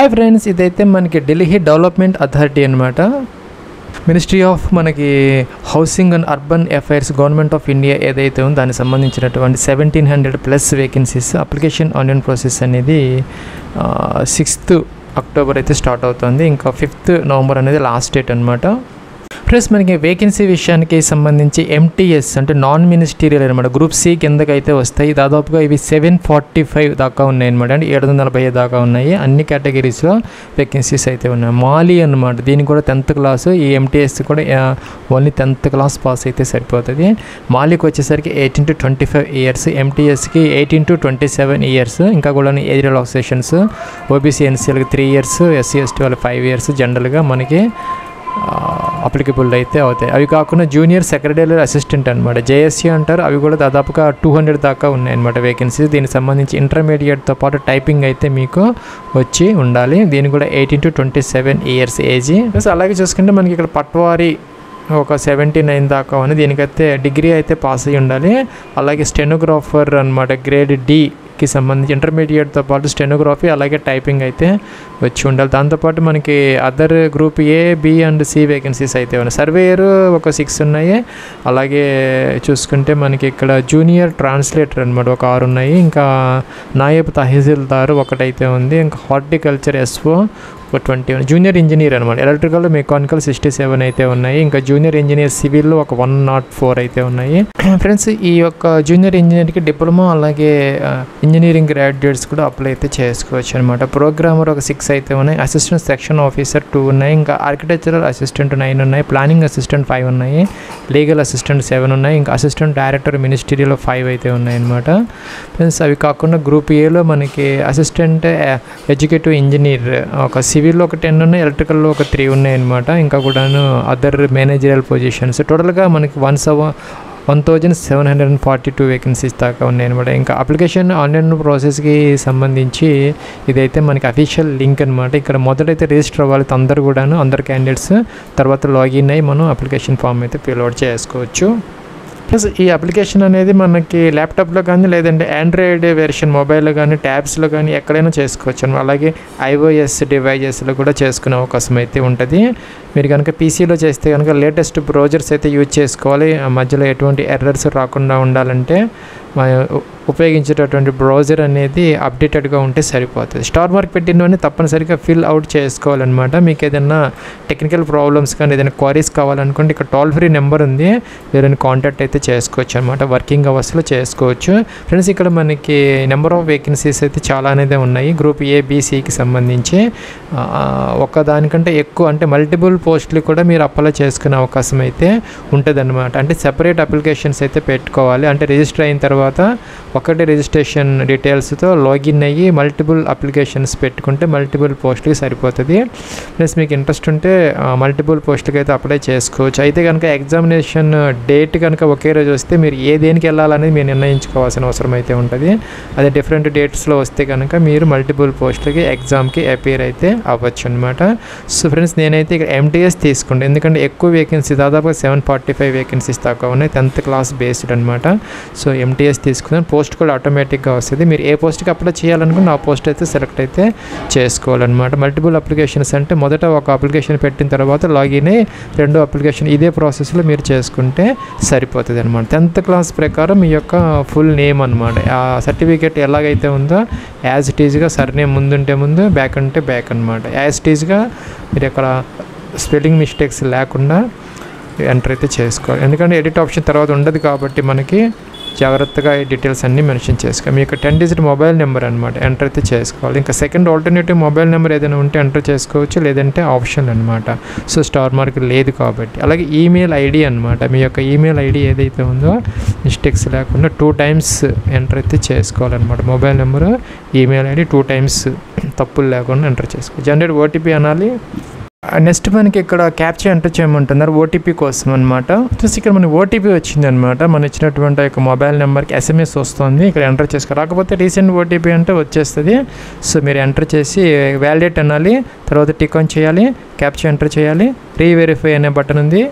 Hi friends, ఇదైతే మనకి Delhi development authority అనమాట. మినిస్ట్రీ ఆఫ్ మనకి housing and urban affairs government of India ఏదైతే ఉందో దానికి సంబంధించినటువంటి 1700+ వేకెన్సీస్ అప్లికేషన్ ఆన్లైన్ ప్రాసెస్ అనేది 6th అక్టోబర్ అయితే స్టార్ట్ అవుతుంది. ఇంకా 5th నవంబర్ అనేది లాస్ట్ డేట్ అనమాట. ప్లస్ మనకి వేకెన్సీ విషయానికి సంబంధించి MTS అంటే నాన్ మినిస్టీరియల్ అనమాట, గ్రూప్ C కిందకైతే వస్తాయి. దాదాపుగా ఇవి 745 దాకా ఉన్నాయి అనమాట, అంటే 745 దాకా ఉన్నాయి. అన్ని కేటగిరీస్లో వేకెన్సీస్ అయితే ఉన్నాయి. మాలి అనమాట, దీనికి కూడా 10th క్లాసు. ఈ MTS కూడా ఓన్లీ 10th క్లాస్ పాస్ అయితే సరిపోతుంది. మాలికి వచ్చేసరికి 18 to 25 ఇయర్స్, MTSకి 18 to 27 ఇయర్స్. ఇంకా కూడా age relaxations OBC NCLకి 3 years, SC ST వాళ్ళకి 5 ఇయర్స్ జనరల్గా మనకి అప్లికబుల్ అయితే అవుతాయి. అవి కాకుండా జూనియర్ సెక్రటరీ అసిస్టెంట్ అనమాట, JSC అంటారు. అవి కూడా దాదాపుగా 200 దాకా ఉన్నాయన్నమాట వేకెన్సీస్. దీనికి సంబంధించి ఇంటర్మీడియట్తో పాటు టైపింగ్ అయితే మీకు వచ్చి ఉండాలి. దీనికి కూడా 18 to 27 ఇయర్స్ ఏజ్. ప్లస్ అలాగే చూసుకుంటే మనకి ఇక్కడ పట్వారీ ఒక 79 దాకా ఉంది. దీనికైతే డిగ్రీ అయితే పాస్ అయ్యి ఉండాలి. అలాగే స్టెనోగ్రాఫర్ అనమాట, గ్రేడ్ Dకి సంబంధించి ఇంటర్మీడియట్తో పాటు స్టెనోగ్రఫీ అలాగే టైపింగ్ అయితే వచ్చి ఉండాలి. దాంతోపాటు మనకి other group A, B and C vacancies అయితే ఉన్నాయి. సర్వేయర్ ఒక 6 ఉన్నాయి. అలాగే చూసుకుంటే మనకి ఇక్కడ జూనియర్ ట్రాన్స్లేటర్ అనమాట ఒక 6 ఉన్నాయి. ఇంకా నాయబ్ తహసీల్దార్ ఒకటైతే ఉంది. ఇంకా హార్టికల్చర్ SO ఒక 20. జూనియర్ ఇంజనీర్ అనమాట, ఎలక్ట్రికల్ మెకానికల్ 67 అయితే ఉన్నాయి. ఇంకా జూనియర్ ఇంజనీర్ సివిల్లో ఒక 104 అయితే ఉన్నాయి. ఫ్రెండ్స్, ఈ యొక్క జూనియర్ ఇంజనీర్కి డిప్లొమా అలాగే ఇంజనీరింగ్ గ్రాడ్యుయేట్స్ కూడా అప్లై అయితే చేసుకోవచ్చు అనమాట. ప్రోగ్రామర్ ఒక 6 అయితే ఉన్నాయి. అసిస్టెంట్ సెక్షన్ ఆఫీసర్ 2 ఉన్నాయి. ఇంకా ఆర్కిటెక్చరల్ అసిస్టెంట్ 9 ఉన్నాయి. ప్లానింగ్ అసిస్టెంట్ 5 ఉన్నాయి. లీగల్ అసిస్టెంట్ 7 ఉన్నాయి. ఇంకా అసిస్టెంట్ డైరెక్టర్ మినిస్ట్రీలో 5 అయితే ఉన్నాయి అనమాట. ఫ్రెండ్స్, అవి కాకుండా గ్రూప్ Aలో మనకి అసిస్టెంట్ ఎగ్జిక్యూటివ్ ఇంజనీర్ ఒక సివిల్లో ఒక 10 ఉన్నాయి. ఎలక్ట్రికల్లో ఒక 3 ఉన్నాయి అనమాట. ఇంకా కూడాను అదర్ మేనేజరియల్ పొజిషన్స్ టోటల్గా మనకి 1742 వేకెన్సీస్ దాకా ఉన్నాయి అనమాట. ఇంకా అప్లికేషన్ ఆన్లైన్ ప్రాసెస్కి సంబంధించి ఇదైతే మనకి అఫీషియల్ లింక్ అనమాట. ఇక్కడ మొదటైతే రిజిస్టర్ అవ్వాలి అందరు కూడాను, అందరు క్యాండిడేట్స్. తర్వాత లాగిన్ అయ్యి మనం అప్లికేషన్ ఫామ్ అయితే ఫిల్అవుట్ చేసుకోవచ్చు. ప్లస్ ఈ అప్లికేషన్ అనేది మనకి ల్యాప్టాప్లో కానీ లేదంటే ఆండ్రాయిడ్ వెర్షన్ మొబైల్లో కానీ ట్యాబ్స్లో కానీ ఎక్కడైనా చేసుకోవచ్చు అనమాట. అలాగే iOS డివైజెస్లో కూడా చేసుకునే అవకాశం అయితే ఉంటుంది. మీరు కనుక PCలో చేస్తే కనుక లేటెస్ట్ బ్రౌజర్స్ అయితే యూజ్ చేసుకోవాలి. మధ్యలో ఎటువంటి ఎర్రర్స్ రాకుండా ఉండాలంటే ఉపయోగించేటటువంటి బ్రౌజర్ అనేది అప్డేటెడ్గా ఉంటే సరిపోతుంది. స్టార్ మార్క్ పెట్టినవన్నీ తప్పనిసరిగా ఫిల్ అవుట్ చేసుకోవాలన్నమాట. మీకు ఏదైనా టెక్నికల్ ప్రాబ్లమ్స్ కానీ ఏదైనా క్వరీస్ కావాలనుకుంటే ఇక్కడ టోల్ ఫ్రీ నెంబర్ ఉంది, వీరిని కాంటాక్ట్ అయితే చేసుకోవచ్చు అనమాట. వర్కింగ్ అవర్స్లో చేసుకోవచ్చు. ఫ్రెండ్స్, ఇక్కడ మనకి నెంబర్ ఆఫ్ వేకెన్సీస్ అయితే చాలా అనేది ఉన్నాయి. గ్రూప్ A, B, Cకి సంబంధించి ఒకదానికంటే ఎక్కువ అంటే మల్టిపుల్ పోస్టులు కూడా మీరు అప్లై చేసుకునే అవకాశం అయితే ఉంటుంది అనమాట. అంటే సెపరేట్ అప్లికేషన్స్ అయితే పెట్టుకోవాలి. అంటే రిజిస్టర్ అయిన తర్వాత ఒకటి రిజిస్ట్రేషన్ డీటెయిల్స్తో లాగిన్ అయ్యి మల్టిపుల్ అప్లికేషన్స్ పెట్టుకుంటే మల్టిపుల్ పోస్టులకి సరిపోతుంది. ప్లస్ మీకు ఇంట్రెస్ట్ ఉంటే మల్టిపుల్ పోస్టులకి అయితే అప్లై చేసుకోవచ్చు. అయితే కనుక ఎగ్జామినేషన్ డేట్ కనుక ఒకే రోజు వస్తే మీరు దేనికి వెళ్ళాలనేది మీరు నిర్ణయించుకోవాల్సిన అవసరం అయితే ఉంటుంది. అదే డిఫరెంట్ డేట్స్లో వస్తే కనుక మీరు మల్టిపుల్ పోస్టులకి ఎగ్జామ్కి అపేర్ అయితే అవ్వచ్చు అనమాట. సో ఫ్రెండ్స్, నేనైతే ఇక్కడ MTS తీసుకుంటాను, ఎందుకంటే ఎక్కువ వేకెన్సీ దాదాపుగా 745 వేకెన్సీస్ దాకా ఉన్నాయి. 10th క్లాస్ బేస్డ్ అనమాట. సో MTS తీసుకున్నాను. పోస్ట్ కూడా ఆటోమేటిక్గా వస్తుంది. మీరు ఏ పోస్ట్కి అప్లై చేయాలనుకుంటే ఆ పోస్ట్ అయితే సెలెక్ట్ అయితే చేసుకోవాలన్నమాట. మల్టిపుల్ అప్లికేషన్స్ అంటే మొదట ఒక అప్లికేషన్ పెట్టిన తర్వాత లాగిన్ అయ్యి రెండో అప్లికేషన్ ఇదే ప్రాసెస్లో మీరు చేసుకుంటే సరిపోతుంది అనమాట. 10th క్లాస్ ప్రకారం మీ యొక్క ఫుల్ నేమ్ అనమాట. ఆ సర్టిఫికేట్ ఎలాగైతే ఉందో యాజ్ ఇట్ ఈజ్గా సర్నేమ్ ముందుంటే ముందు, బ్యాక్ అంటే బ్యాక్ అనమాట. యాజ్ ఇట్ ఈజ్గా మీరు ఇక్కడ స్పెల్లింగ్ మిస్టేక్స్ లేకుండా ఎంటర్ అయితే చేసుకోవాలి. ఎందుకంటే ఎడిట్ ఆప్షన్ తర్వాత ఉండదు కాబట్టి మనకి జాగ్రత్తగా ఈ డీటెయిల్స్ అన్నీ మెన్షన్ చేసుకోవాలి. మీ యొక్క 10 డిజిట్ మొబైల్ నెంబర్ అనమాట ఎంటర్ అయితే చేసుకోవాలి. ఇంకా సెకండ్ ఆల్టర్నేటివ్ మొబైల్ నెంబర్ ఏదైనా ఉంటే ఎంటర్ చేసుకోవచ్చు, లేదంటే ఆప్షన్ అనమాట. సో స్టార్ మార్క్ లేదు కాబట్టి. అలాగే ఈమెయిల్ ID అనమాట. మీ యొక్క ఈమెయిల్ ID ఏదైతే ఉందో మిస్టేక్స్ లేకుండా 2 times ఎంటర్ అయితే చేసుకోవాలన్నమాట. Mobile number, email ID 2 times తప్పులు లేకుండా ఎంటర్ చేసుకోవాలి. జనరేట్ OTP అనాలి. నెక్స్ట్ మనకి ఇక్కడ క్యాప్చా ఎంటర్ చేయమంటున్నారు OTP కోసం అనమాట. చూసి ఇక్కడ మనకి OTP వచ్చింది అనమాట. మనం ఇచ్చినటువంటి యొక్క మొబైల్ నెంబర్కి SMS వస్తుంది. ఇక్కడ ఎంటర్ చేసుకో, రాకపోతే రీసెంట్ OTP అంటే వచ్చేస్తుంది. సో మీరు ఎంటర్ చేసి వ్యాలిడేట్ అనాలి, తర్వాత టిక్ ఆన్ చేయాలి, క్యాప్చా ఎంటర్ చేయాలి. రీవెరిఫై అనే బటన్ ఉంది.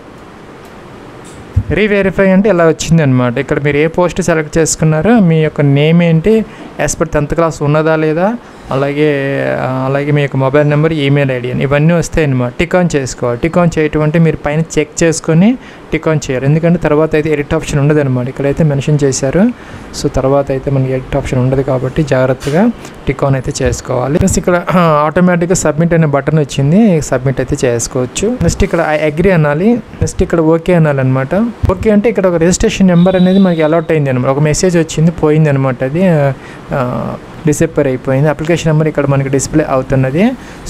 రీవెరిఫై అంటే ఇలా వచ్చింది అనమాట. ఇక్కడ మీరు ఏ పోస్ట్ సెలెక్ట్ చేసుకున్నారో మీ యొక్క నేమ్ ఏంటి, యాజ్ పర్ 10th క్లాస్ ఉన్నదా లేదా, అలాగే మీ యొక్క మొబైల్ నెంబర్, ఈమెయిల్ ఐడి అని ఇవన్నీ వస్తాయి అన్నమాట. టిక్ ఆన్ చేసుకోవాలి. టిక్ ఆన్ చేయటం అంటే మీరు పైన చెక్ చేసుకొని టిక్ ఆన్ చేయాలి. ఎందుకంటే తర్వాత అయితే ఎడిట్ ఆప్షన్ ఉండదు అనమాట. ఇక్కడైతే మెన్షన్ చేశారు. సో తర్వాత అయితే మనకి ఎడిట్ ఆప్షన్ ఉండదు కాబట్టి జాగ్రత్తగా టిక్ ఆన్ అయితే చేసుకోవాలి. ప్లస్ ఇక్కడ ఆటోమేటిక్గా సబ్మిట్ అనే బటన్ వచ్చింది. సబ్మిట్ అయితే చేసుకోవచ్చు. నెక్స్ట్ ఇక్కడ ఐ అగ్రీ అనాలి. నెక్స్ట్ ఇక్కడ ఓకే అనాలి అనమాట. ఓకే అంటే ఇక్కడ ఒక రిజిస్ట్రేషన్ నెంబర్ అనేది మనకి అలాట్ అయింది అనమాట. ఒక మెసేజ్ వచ్చింది, పోయింది అనమాట. అది డిసప్పేర్ అయిపోయింది. అప్లికేషన్ నెంబర్ ఇక్కడ మనకి డిస్ప్లే అవుతున్నది.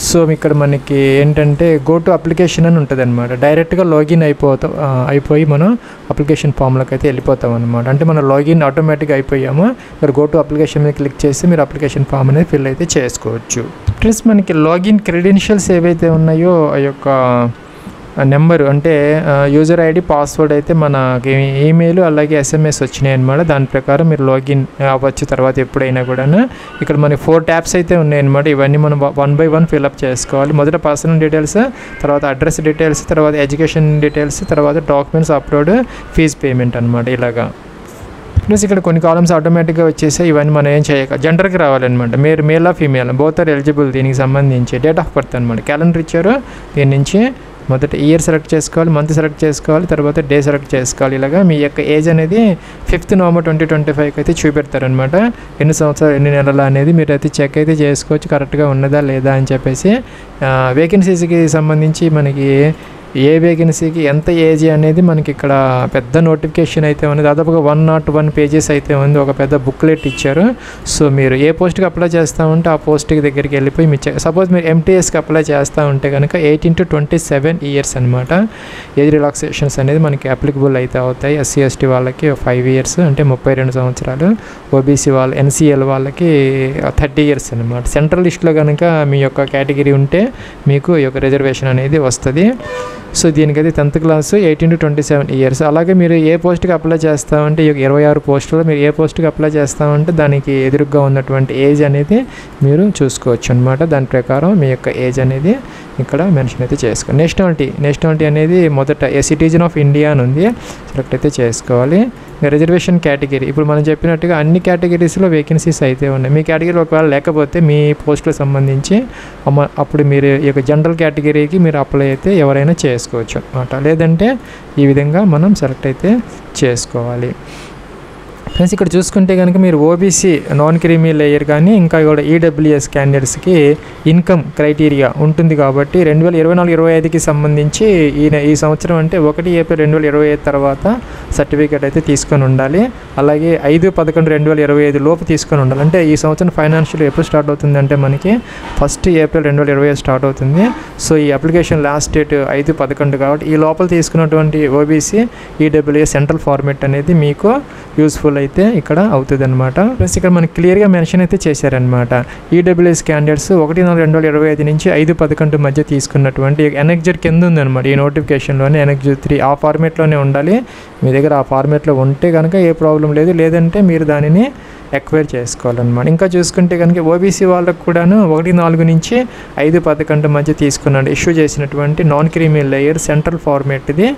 సో ఇక్కడ మనకి ఏంటంటే గో టు అప్లికేషన్ అని ఉంటుంది అనమాట. డైరెక్ట్గా లాగిన్ అయిపోయి మనం అప్లికేషన్ ఫామ్లోకి అయితే వెళ్ళిపోతాం అనమాట. అంటే మనం లాగిన్ ఆటోమేటిక్గా అయిపోయాము. ఇక్కడ గో టు అప్లికేషన్ మీద క్లిక్ చేసి మీరు అప్లికేషన్ ఫామ్ అనేది ఫిల్ అయితే చేసుకోవచ్చు. ప్లస్ మనకి లాగిన్ క్రెడెన్షియల్స్ ఏవైతే ఉన్నాయో ఆ యొక్క నెంబరు అంటే యూజర్ ఐడి, పాస్వర్డ్ అయితే మనకి ఈమెయిల్ అలాగే SMS వచ్చినాయి అనమాట. దాని ప్రకారం మీరు లాగిన్ అవ్వచ్చు తర్వాత ఎప్పుడైనా కూడా. ఇక్కడ మనకి 4 ట్యాబ్స్ అయితే ఉన్నాయన్నమాట. ఇవన్నీ మనం 1 by 1 ఫిల్అప్ చేసుకోవాలి. మొదట పర్సనల్ డీటెయిల్స్, తర్వాత అడ్రస్ డీటెయిల్స్, తర్వాత ఎడ్యుకేషన్ డీటెయిల్స్, తర్వాత డాక్యుమెంట్స్ అప్లోడ్, ఫీజ్ పేమెంట్ అనమాట. ఇలాగా ప్లస్ ఇక్కడ కొన్ని కాలమ్స్ ఆటోమేటిక్గా వచ్చేసాయి. ఇవన్నీ మనం ఏం చేయక జెండర్కి రావాలన్నమాట. మీరు మేల్ ఆ ఫీమేల్ బోత్ ఆర్ ఎలిజిబుల్. దీనికి సంబంధించి డేట్ ఆఫ్ బర్త్ అనమాట. క్యాలెండర్ ఇచ్చారు. దీని నుంచి మొదట ఇయర్ సెలెక్ట్ చేసుకోవాలి, మంత్ సెలెక్ట్ చేసుకోవాలి, తర్వాత డే సెలెక్ట్ చేసుకోవాలి. ఇలాగా మీ యొక్క ఏజ్ అనేది 5th November 2025 అయితే చూపెడతారనమాట. ఎన్ని సంవత్సరాలు, ఎన్ని నెలలు అనేది మీరు అయితే చెక్ అయితే చేసుకోవచ్చు కరెక్ట్గా ఉన్నదా లేదా అని చెప్పేసి. వేకెన్సీస్కి సంబంధించి మనకి ఏ వేకెన్సీకి ఎంత ఏజ్ అనేది మనకి ఇక్కడ పెద్ద నోటిఫికేషన్ అయితే ఉంది. దాదాపుగా 101 pages అయితే ఉంది. ఒక పెద్ద బుక్లెట్ ఇచ్చారు. సో మీరు ఏ పోస్ట్కి అప్లై చేస్తూ ఉంటే ఆ పోస్ట్కి దగ్గరికి వెళ్ళిపోయి మీ సపోజ్ మీరు MTSకి అప్లై చేస్తూ ఉంటే కనుక 18 to 27 years అనమాట. ఏజ్ రిలాక్సేషన్స్ అనేది మనకి అప్లికబుల్ అయితే అవుతాయి. SC ST వాళ్ళకి 5 years అంటే 32 సంవత్సరాలు. OBC వాళ్ళు, NCL వాళ్ళకి 30 years అనమాట. సెంట్రల్ లిస్ట్లో కనుక మీ యొక్క కేటగిరీ ఉంటే మీకు ఈ యొక్క రిజర్వేషన్ అనేది వస్తుంది. సో దీనికైతే 10th class 18 to 27 years. అలాగే మీరు ఏ పోస్ట్కి అప్లై చేస్తామంటే 26 పోస్టులో మీరు ఏ పోస్ట్కి అప్లై చేస్తామంటే దానికి ఎదురుగా ఉన్నటువంటి ఏజ్ అనేది మీరు చూసుకోవచ్చు అనమాట. దాని ప్రకారం మీ యొక్క ఏజ్ అనేది ఇక్కడ మెన్షన్ అయితే చేసుకోవాలి. నేషనాలిటీ అనేది మొదట ఏ సిటిజన్ ఆఫ్ ఇండియా అని ఉంది. సెలెక్ట్ అయితే చేసుకోవాలి. రిజర్వేషన్ కేటగిరీ ఇప్పుడు మనం చెప్పినట్టుగా అన్ని కేటగిరీస్లో వేకెన్సీస్ అయితే ఉన్నాయి. మీ కేటగిరీ ఒకవేళ లేకపోతే మీ పోస్టులకు సంబంధించి అప్పుడు మీరు ఈ యొక్క జనరల్ కేటగిరీకి మీరు అప్లై అయితే ఎవరైనా చేసుకోవచ్చు అనమాట. లేదంటే ఈ విధంగా మనం సెలెక్ట్ అయితే చేసుకోవాలి. ఫ్రెండ్స్ ఇక్కడ చూసుకుంటే కనుక మీరు OBC నాన్ క్రీమీ లేయర్ కానీ ఇంకా కూడా EWS క్యాండిడేట్స్కి ఇన్కమ్ క్రైటీరియా ఉంటుంది కాబట్టి 2024-25కి సంబంధించి ఈ సంవత్సరం అంటే 1 April 2025 తర్వాత సర్టిఫికేట్ అయితే తీసుకొని ఉండాలి. అలాగే 5/11/2025 లోపు తీసుకొని ఉండాలి. అంటే ఈ సంవత్సరం ఫైనాన్షియల్ ఎప్పుడు స్టార్ట్ అవుతుంది అంటే మనకి 1 April 2025 స్టార్ట్ అవుతుంది. సో ఈ అప్లికేషన్ లాస్ట్ డేట్ 5/11 కాబట్టి ఈ లోపల తీసుకున్నటువంటి OBC EWS సెంట్రల్ ఫార్మేట్ అనేది మీకు యూస్ఫుల్ అయితే ఇక్కడ అవుతుంది అనమాట. ప్లస్ ఇక్కడ మనకి క్లియర్గా మెన్షన్ అయితే చేశారనమాట. EWS క్యాండిడేట్స్ 1/4/2025 నుంచి 5/11 మధ్య తీసుకున్నటువంటి ఎనెక్జర్ కింద ఉందన్నమాట. ఈ నోటిఫికేషన్లోనే ఎనెక్జర్ 3 ఆ ఫార్మేట్లోనే ఉండాలి. మీ దగ్గర ఆ ఫార్మేట్లో ఉంటే కనుక ఏ ప్రాబ్లం లేదు. లేదంటే మీరు దానిని ఎక్వైర్ చేసుకోవాలన్నమాట. ఇంకా చూసుకుంటే కనుక OBC వాళ్ళకు కూడాను 1/4 నుంచి 5/11 మధ్య తీసుకున్నాడు ఇష్యూ చేసినటువంటి non creamy layer central format ఇది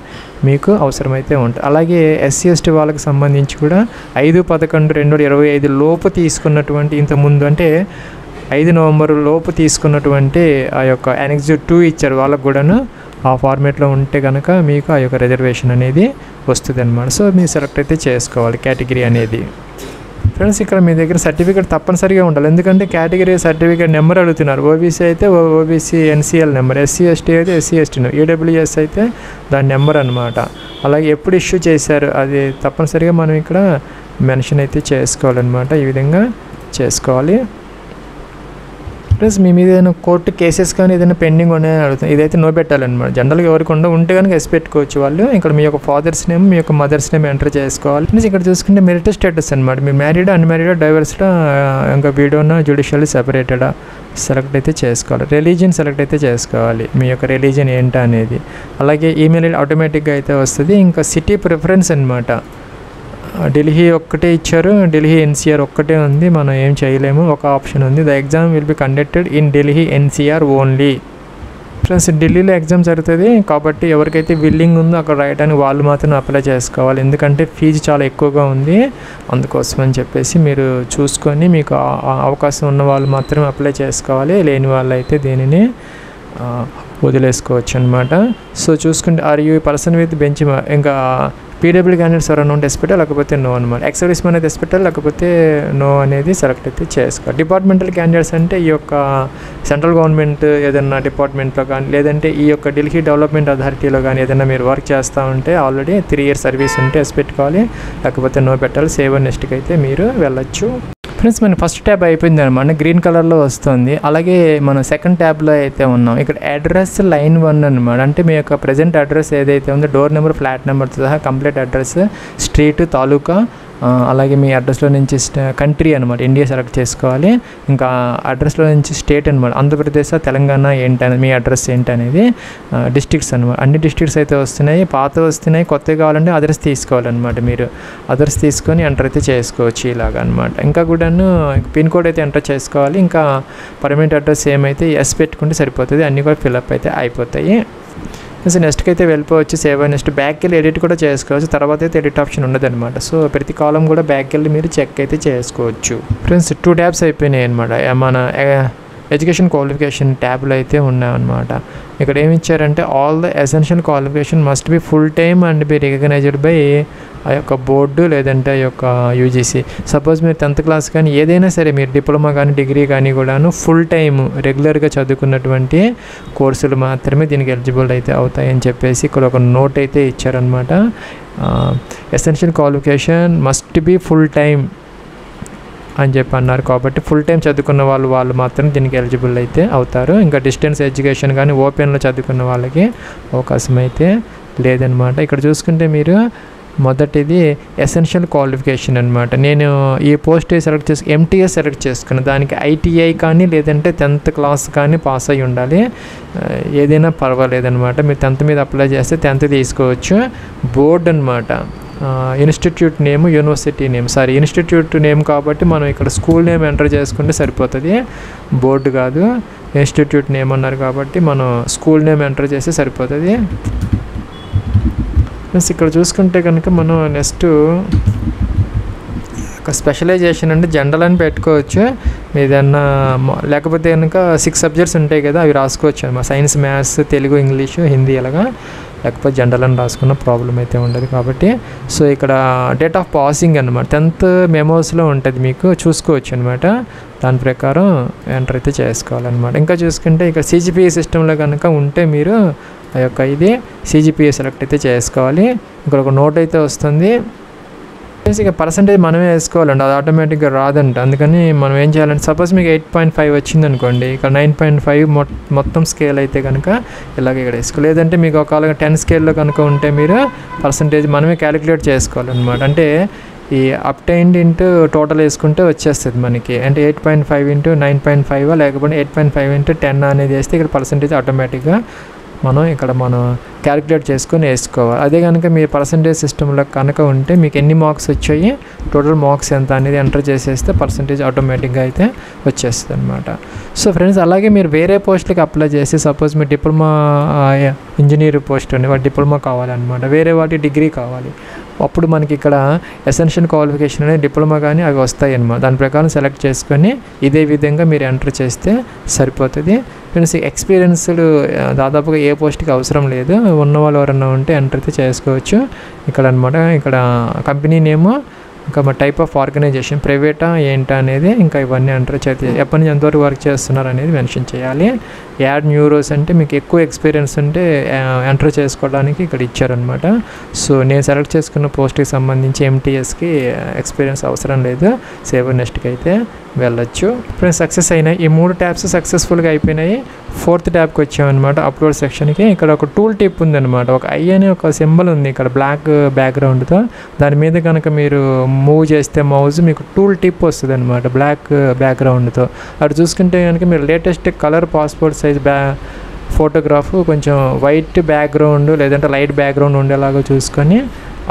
మీకు అవసరమైతే ఉంటుంది. అలాగే SC ST వాళ్ళకి సంబంధించి కూడా 5/11/2025 లోపు తీసుకున్నటువంటి ఇంతకుముందు అంటే 5 November లోపు తీసుకున్నటువంటి ఆ యొక్క ఎనెక్స్ 2 ఇచ్చారు. వాళ్ళకు కూడాను ఆ ఫార్మేట్లో ఉంటే కనుక మీకు ఆ యొక్క రిజర్వేషన్ అనేది వస్తుంది అనమాట. సో మీరు సెలెక్ట్ అయితే చేసుకోవాలి కేటగిరీ అనేది. ఫ్రెండ్స్ ఇక్కడ మీ దగ్గర సర్టిఫికేట్ తప్పనిసరిగా ఉండాలి. ఎందుకంటే కేటగిరీ సర్టిఫికేట్ నెంబర్ అడుగుతున్నారు. OBC అయితే OBC NCL number, SC ST అయితే SC ST, EWS అయితే దాని నెంబర్ అనమాట. అలాగే ఎప్పుడు ఇష్యూ చేశారు అది తప్పనిసరిగా మనం ఇక్కడ మెన్షన్ అయితే చేసుకోవాలన్నమాట. ఈ విధంగా చేసుకోవాలి. ప్లస్ మీ మీద ఏదైనా కోర్టు కేసెస్ కానీ ఏదైనా పెండింగ్ ఉన్నాయని అడుగుతుంది. ఇదైతే నో పెట్టాలన్నమాట. జనరల్గా ఎవరికి ఉంటే కనుక ఎస్ పెట్టుకోవచ్చు వాళ్ళు. ఇక్కడ మీ యొక్క ఫాదర్స్ నేమ్, మీ యొక్క మదర్స్ నేమ్ ఎంటర్ చేసుకోవాలి. ప్లస్ ఇక్కడ చూసుకుంటే మెరిటల్ స్టేటస్ అనమాట. మీరు మ్యారీడా, అన్మ్యారీడా, డైవర్స్డా, ఇంకా వీడియోనా, జ్యుడిషియల్లీ సెపరేటెడా సెలెక్ట్ అయితే చేసుకోవాలి. రిలీజియన్ సెలెక్ట్ అయితే చేసుకోవాలి. మీ యొక్క రిలీజియన్ ఏంటా అనేది. అలాగే ఈమెయిల్ ఆటోమేటిక్గా అయితే వస్తుంది. ఇంకా సిటీ ప్రిఫరెన్స్ అనమాట. ఢిల్లీ ఒక్కటే ఇచ్చారు. ఢిల్లీ NCR ఒక్కటే ఉంది. మనం ఏం చేయలేము. ఒక ఆప్షన్ ఉంది. The exam will be conducted in Delhi NCR only. Friends ఢిల్లీలో ఎగ్జామ్ జరుగుతుంది కాబట్టి ఎవరికైతే విల్లింగ్ ఉందో అక్కడ రాయడానికి వాళ్ళు మాత్రం అప్లై చేసుకోవాలి, ఎందుకంటే ఫీజు చాలా ఎక్కువగా ఉంది. అందుకోసం అని చెప్పేసి మీరు చూసుకొని మీకు అవకాశం ఉన్న వాళ్ళు మాత్రమే అప్లై చేసుకోవాలి, లేని వాళ్ళు అయితే దీనిని వదిలేసుకోవచ్చు అనమాట. సో చూసుకుంటే are you person with bench ఇంకా పీడబ్ల్యూ క్యాండిడేట్స్ ఎవరైనా ఉంటే ఎస్ పెట్టాలి, లేకపోతే నో అనమాట. ఎక్సర్వీస్ అనేది ఎస్ పెట్టాలి, లేకపోతే నో అనేది సెలెక్ట్ అయితే చేసుకోవాలి. డిపార్ట్మెంటల్ క్యాండిడేట్స్ అంటే ఈ యొక్క సెంట్రల్ గవర్నమెంట్ ఏదైనా డిపార్ట్మెంట్లో కానీ లేదంటే ఈ యొక్క ఢిల్లీ డెవలప్మెంట్ అథారిటీలో కానీ ఏదైనా మీరు వర్క్ చేస్తూ ఉంటే ఆల్రెడీ 3 years సర్వీస్ ఉంటే ఎస్ పెట్టుకోవాలి, లేకపోతే నో పెట్టాలి. సేవ్ నెక్స్ట్కి అయితే మీరు వెళ్ళొచ్చు. ఫ్రెండ్స్ మన ఫస్ట్ ట్యాబ్ అయిపోయింది అనమాట, గ్రీన్ కలర్లో వస్తుంది. అలాగే మనం సెకండ్ ట్యాబ్లో అయితే ఉన్నాం. ఇక్కడ అడ్రస్ లైన్ 1 అనమాట, అంటే మీ యొక్క ప్రజెంట్ అడ్రస్ ఏదైతే ఉందో డోర్ నెంబర్ ఫ్లాట్ నెంబర్తో సహా కంప్లీట్ అడ్రస్, స్ట్రీట్, తాలూకా, అలాగే మీ అడ్రస్లో నుంచి కంట్రీ అనమాట ఇండియా సెలెక్ట్ చేసుకోవాలి. ఇంకా అడ్రస్లో నుంచి స్టేట్ అనమాట, ఆంధ్రప్రదేశ్, తెలంగాణ ఏంటనేది మీ అడ్రస్ ఏంటనేది, డిస్ట్రిక్ట్స్ అనమాట. అన్ని డిస్ట్రిక్ట్స్ అయితే వస్తున్నాయి, పాత వస్తున్నాయి, కొత్తగా కావాలంటే అదర్స్ తీసుకోవాలన్నమాట. మీరు అదర్స్ తీసుకొని ఎంటర్ అయితే చేసుకోవచ్చు ఇలాగ అనమాట. ఇంకా కూడాను పిన్ కోడ్ అయితే ఎంటర్ చేసుకోవాలి. ఇంకా పర్మనెంట్ అడ్రస్ ఏమైతే ఎస్ పెట్టుకుంటే సరిపోతుంది, అన్నీ కూడా ఫిల్అప్ అయితే అయిపోతాయి. సో నెక్స్ట్కి అయితే వెళ్ళిపోవచ్చు. సేవ్ నెక్స్ట్ బ్యాక్కి వెళ్ళి ఎడిట్ కూడా చేసుకోవచ్చు, తర్వాత అయితే ఎడిట్ ఆప్షన్ ఉండదు అనమాట. సో ప్రతి కాలం కూడా బ్యాక్కి వెళ్ళి మీరు చెక్ అయితే చేసుకోవచ్చు. ఫ్రెండ్స్ 2 ట్యాబ్స్ అయిపోయినాయి అనమాట. మన ఎడ్యుకేషన్ క్వాలిఫికేషన్ ట్యాబ్లో అయితే ఉన్నాయన్నమాట. ఇక్కడ ఏమి ఇచ్చారంటే all the essential qualification must be full time and be recognised by ఆ యొక్క బోర్డు లేదంటే ఆ యొక్క యూజీసీ. సపోజ్ మీరు 10th క్లాస్ కానీ ఏదైనా సరే మీరు డిప్లొమా కానీ డిగ్రీ కానీ కూడాను ఫుల్ టైమ్ రెగ్యులర్గా చదువుకున్నటువంటి కోర్సులు మాత్రమే దీనికి ఎలిజిబుల్ అయితే అవుతాయని చెప్పేసి ఇక్కడ ఒక నోట్ అయితే ఇచ్చారనమాట. Essential qualification must be full time అని చెప్పి అన్నారు, కాబట్టి ఫుల్ టైం చదువుకున్న వాళ్ళు మాత్రం దీనికి ఎలిజిబుల్ అయితే అవుతారు. ఇంకా డిస్టెన్స్ ఎడ్యుకేషన్ కానీ ఓపెన్లో చదువుకున్న వాళ్ళకి అవకాశం అయితే లేదనమాట. ఇక్కడ చూసుకుంటే మీరు మొదటిది ఎసెన్షియల్ క్వాలిఫికేషన్ అనమాట. నేను ఈ పోస్ట్ సెలెక్ట్ ఎంటీఎస్ సెలెక్ట్ చేసుకున్నాను. దానికి ఐటీఐ కానీ లేదంటే 10th క్లాస్ కానీ పాస్ అయ్యి ఉండాలి, ఏదైనా పర్వాలేదనమాట. మీరు 10th మీద అప్లై చేస్తే 10th తీసుకోవచ్చు. బోర్డ్ అనమాట, institute name, university name, institute name కాబట్టి మనం ఇక్కడ స్కూల్ నేమ్ ఎంటర్ చేసుకుంటే సరిపోతుంది, బోర్డు కాదు. ఇన్స్టిట్యూట్ నేమ్ అన్నారు కాబట్టి మనం స్కూల్ నేమ్ ఎంటర్ చేస్తే సరిపోతుంది. ప్లస్ ఇక్కడ చూసుకుంటే కనుక మనం నెక్స్ట్ ఒక స్పెషలైజేషన్ అంటే జనరల్ అని పెట్టుకోవచ్చు ఏదన్నా, లేకపోతే కనుక 6 సబ్జెక్ట్స్ ఉంటాయి కదా అవి రాసుకోవచ్చు అన్నమాట. Science, maths, Telugu, English, Hindi అలాగా, లేకపోతే జనరల్ అని రాసుకున్న ప్రాబ్లం అయితే ఉండదు కాబట్టి. సో ఇక్కడ డేట్ ఆఫ్ పాసింగ్ అనమాట 10th మెమోస్లో ఉంటుంది, మీకు చూసుకోవచ్చు అనమాట. దాని ప్రకారం ఎంటర్ అయితే చేసుకోవాలన్నమాట. ఇంకా చూసుకుంటే ఇక్కడ సిజిపిఏ సిస్టంలో కనుక ఉంటే మీరు ఆ యొక్క ఇది సిజిపిఏ సెలెక్ట్ అయితే చేసుకోవాలి. ఇక్కడ ఒక నోట్ అయితే వస్తుంది. ఇక పర్సంటేజ్ మనమే వేసుకోవాలండి, అది ఆటోమేటిక్గా రాదంట. అందుకని మనం ఏం చేయాలంటే సపోజ్ మీకు 8.5 వచ్చింది అనుకోండి, ఇక్కడ 9.5 మొత్తం స్కేల్ అయితే కనుక ఇలాగ ఇక్కడ వేసుకోవాలి. లేదంటే మీకు ఒకవేళ 10 స్కేల్లో కనుక ఉంటే మీరు పర్సంటేజ్ మనమే క్యాలిక్యులేట్ చేసుకోవాలన్నమాట. అంటే ఈ అప్టైన్డ్ ఇంటూ టోటల్ వేసుకుంటే వచ్చేస్తుంది మనకి. అంటే 8.5 ఇంటూ 9.5 లేకపోతే 8.5 ఇంటూ 10 అనేది వేస్తే ఇక్కడ పర్సంటేజ్ ఆటోమేటిక్గా మనం క్యాలిక్యులేట్ చేసుకొని వేసుకోవాలి. అదే కనుక మీ పర్సంటేజ్ సిస్టంలో కనుక ఉంటే మీకు ఎన్ని మార్క్స్ వచ్చాయి, టోటల్ మార్క్స్ ఎంత అనేది ఎంటర్ చేసేస్తే పర్సంటేజ్ ఆటోమేటిక్గా అయితే వచ్చేస్తుంది అనమాట. సో ఫ్రెండ్స్ అలాగే మీరు వేరే పోస్టులకి అప్లై చేసి సపోజ్ మీ డిప్లొమా ఇంజనీర్ పోస్ట్ ఉంది, వాటి డిప్లొమా కావాలన్నమాట, వేరే వాటి డిగ్రీ కావాలి, అప్పుడు మనకి ఇక్కడ ఎసెన్షియల్ క్వాలిఫికేషన్ అనేది డిప్లొమా కానీ అవి వస్తాయి అన్నమాట. దాని ప్రకారం సెలెక్ట్ చేసుకొని ఇదే విధంగా మీరు ఎంటర్ చేస్తే సరిపోతుంది. ఫ్రెండ్స్ ఎక్స్పీరియన్స్డ్ దాదాపుగా ఏ పోస్ట్కి అవసరం లేదు, ఉన్నవాళ్ళు ఎవరన్నా ఉంటే ఎంటర్ అయితే చేసుకోవచ్చు ఇక్కడ అనమాట. ఇక్కడ కంపెనీ నేము, ఇంకా మా టైప్ ఆఫ్ ఆర్గనైజేషన్, ప్రైవేటా ఏంటా అనేది, ఇంకా ఇవన్నీ ఎంటర్ చేసి ఎప్పటి నుంచి ఎంతవరకు వర్క్ చేస్తున్నారు అనేది మెన్షన్ చేయాలి. యాడ్ న్యూరోస్ అంటే మీకు ఎక్కువ ఎక్స్పీరియన్స్ ఉంటే ఎంటర్ చేసుకోవడానికి ఇక్కడ ఇచ్చారనమాట. సో నేను సెలెక్ట్ చేసుకున్న పోస్ట్కి సంబంధించి ఎంటీఎస్కి ఎక్స్పీరియన్స్ అవసరం లేదు, సేవ్ నెక్స్ట్కి అయితే వెళ్ళొచ్చు. ఫ్రెండ్స్ సక్సెస్ అయినాయి, ఈ 3 ట్యాబ్స్ సక్సెస్ఫుల్గా అయిపోయినాయి. 4th ట్యాబ్కి వచ్చామన్నమాట, అప్లోడ్ సెక్షన్కి. ఇక్కడ ఒక టూల్ టిప్ ఉందన్నమాట, ఒక ఐ అనే ఒక సింబల్ ఉంది ఇక్కడ బ్లాక్ బ్యాక్గ్రౌండ్తో. దాని మీద కనుక మీరు మూవ్ చేస్తే మౌజ్ మీకు టూల్ టిప్ వస్తుంది అనమాట బ్లాక్ బ్యాక్గ్రౌండ్తో. అటు చూసుకుంటే కనుక మీరు latest colour passport size photograph కొంచెం వైట్ బ్యాక్గ్రౌండ్ లేదంటే లైట్ బ్యాక్గ్రౌండ్ ఉండేలాగా చూసుకొని